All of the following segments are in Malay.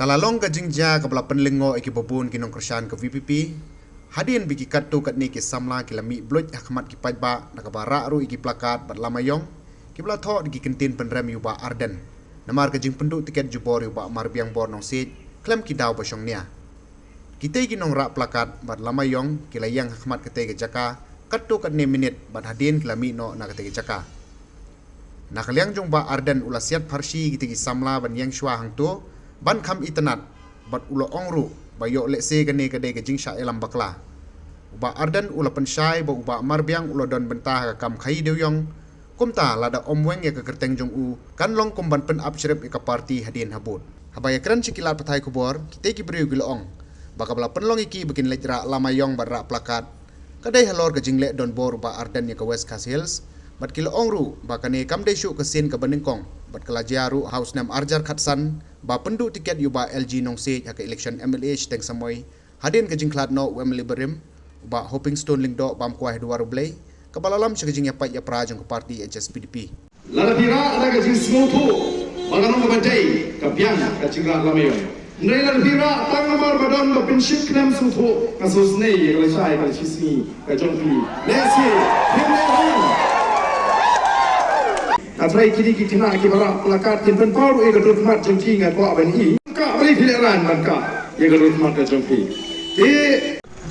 Kalalong ka jingja ka bala penlengo iki bobun kinong kersan ke VPP. Hadin bigi katu kat ni ki samla ki lami bloj hakmat ki pajba nakabara ru iki plakat bat lamayong ki bala tho di kentin penrem yuba Arden. Namar ka jing penduk tiket jubor yuba marbiang bor nong sit klem ki daw basong nia. Kita iki nong rak plakat bat lamayong ki layang hakmat kete ke jaka katu kat ni minit bat hadin ki lami no na kete ke jaka. Nakaliang jong ba Arden ulasiat parsi kita ki samla ban yang shwa hang tu ban kham itanat bat ulo ongru bayo letse kene kade ke jingsha elam bakla uba Arden ula pensyai ba uba marbiang ulo don bentah ka kam khai deuyong kumta lada omweng ya ke kerteng jong u kan long komban pen upsrep ka parti hadin habut habaya kran cikilat pathai kubor kite ki breu gilong baka bala penlong iki bikin lejra lamayong barra plakat kadai halor ke jingle don bor uba Arden ya ke West Coast Hills bat kilo ongru bakane kam desu ke sin ke benengkong bat kelajaru house nam arjar khatsan ba penduk tiket yuba LG nongse hak election MLH teng samoy hadin ke jingklat no Wembley berim ba hoping stone lingdo bam kuah dua rublei ke balalam sekejing yapai ya prajong ke parti HSPDP lara tira ada ke jing smotu baganong ke bantai ke biang ke jingrat lamayo nai lara tira tang namar badan ba pinship knem sutu kasus nei ke sai ke sisi ke jongpi lesi Atrai kiri kita nak kibara plakat timpen power ega dut mat jengki ngat ko aben i ka beri fileran man ka ega dut mat jengki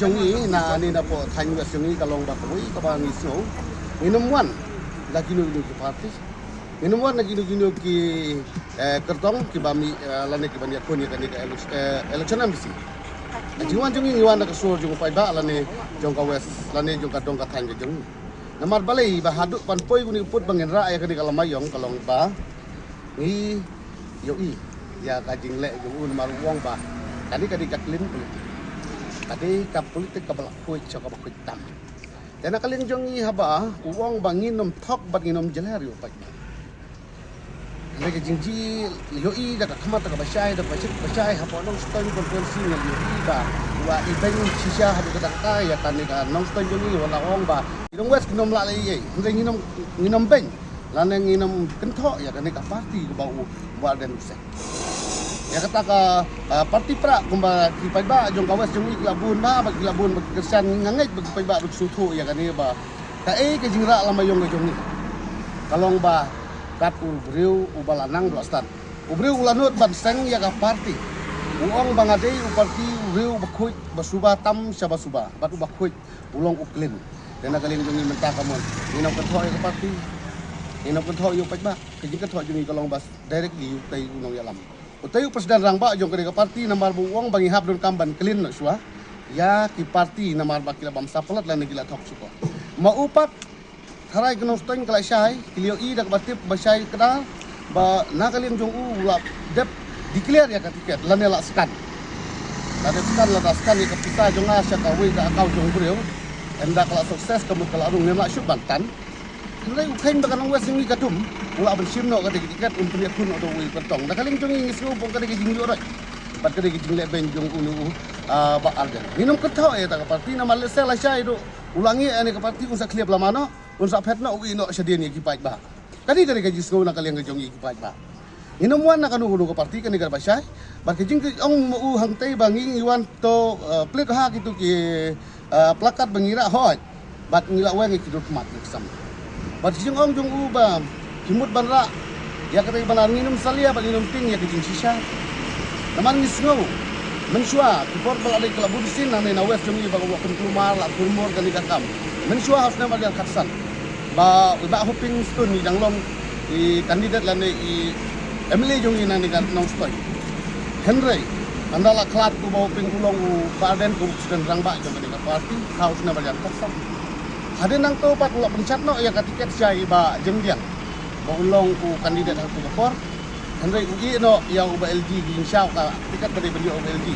jongi na ni na po thanyu ga jongi kalong ba ko ka ba ni so minum wan lagi nu ki parti minum wan lagi nu ki kertong ki ba mi lane ki ba ni ko ni ka ni election ambisi jiwan jongi ni wan ka sur jong pai ba lane jong ka west lane jong ka dong ka thanyu jongi namar balai ba haduk pan poi guni put bangen ra ya kadi kalamayong kalong ba ni yoi ya kajing le jung namar wong ba kadi kaklin politik kadi ka politik ka balak kuit cha ka bakit tam dana kalin jong i haba wong banginom thok banginom jeler yo pa lagi jingji yoi da ka khamata ka basai da basai hapo nong stone konferensi ngal yoi ba wa ibeng sisa hadu ka ta ya kan ni ka nong stone jong i wala wong ba Inong west kinom la lay nginom beng lana nginom kentho ya kan ka parti ko ba Arden se ya kata ka parti pra kumba ki paiba jong ka west jong i labun ba bag labun bag kersan ngangait bag paiba bag sutho ya kan ba ka ke jingra lamayong ka jong ni kalong ba kat ubreu ubalanang do stan ubreu ulanut ban seng ya ka parti uong bangadei parti ubreu bakhuit basuba tam sabasuba batu bakhuit ulong uklin dan kalian jungi mentah kamu inam kentho ke parti inam kentho yo pajba kejing kentho jungi kalong bas direct di utai unong yalam utai presiden rangba jong ke parti namar buong bangi hab don kamban clean no sua ya ki parti namar bakila bam sapelat lan gila thok suko maupat tharai kenong steng kala syai kilio i dak batip basai kedal ba na kalian jong ulap dep declare ya ka tiket lan elak skan lan skan la skan ya kapita jong asya ka we ka kau jong breu enda kala sukses kamu kala arung nema syuk bantan nilai ukhain bakan wes ngi katum ula ban simno ka tiket untuk ya kun odo wi pertong da kaling jong ngi sku bong ka de jing yo roi pat ka de jing le ben jong unu ba Arden minum ketho ya ta ka parti na mal sel la syai do ulangi ane ka parti unsa kliap la mano unsa phetno wi no sedien ni ki pait ba kadi ka jisku na kaling jong ngi ki pait ba minum wan na kanu ka parti ka ni ka ba syai ba ka jing ong mu hang tai bangi iwan to plate ha gitu ki plakat bengira hot bat ngila weng ikidut mat niksam bat jing ong jong uba kimut banra ya kata banar minum salia bat minum ting ya kijing sisa naman ngisngo mensua kipor bal ada kelabun sin na west jong i ba wa kumar la kurmor kan ikakam mensua harus na bagian khatsan ba hoping stone ni danglom i kandidat lan i Emily jong i na ni kan nong stoy Henry andala klat ku bawa pingulong Arden ku sedang rangba jong ka parti house na bayan kasam hadin nang to pat ulah pencat no ya ka tiket syai ba jengdiang ba ulong ku kandidat hatu kapor Henry ugi no yang uba LG ginsyaw ka tiket bade beli uba LG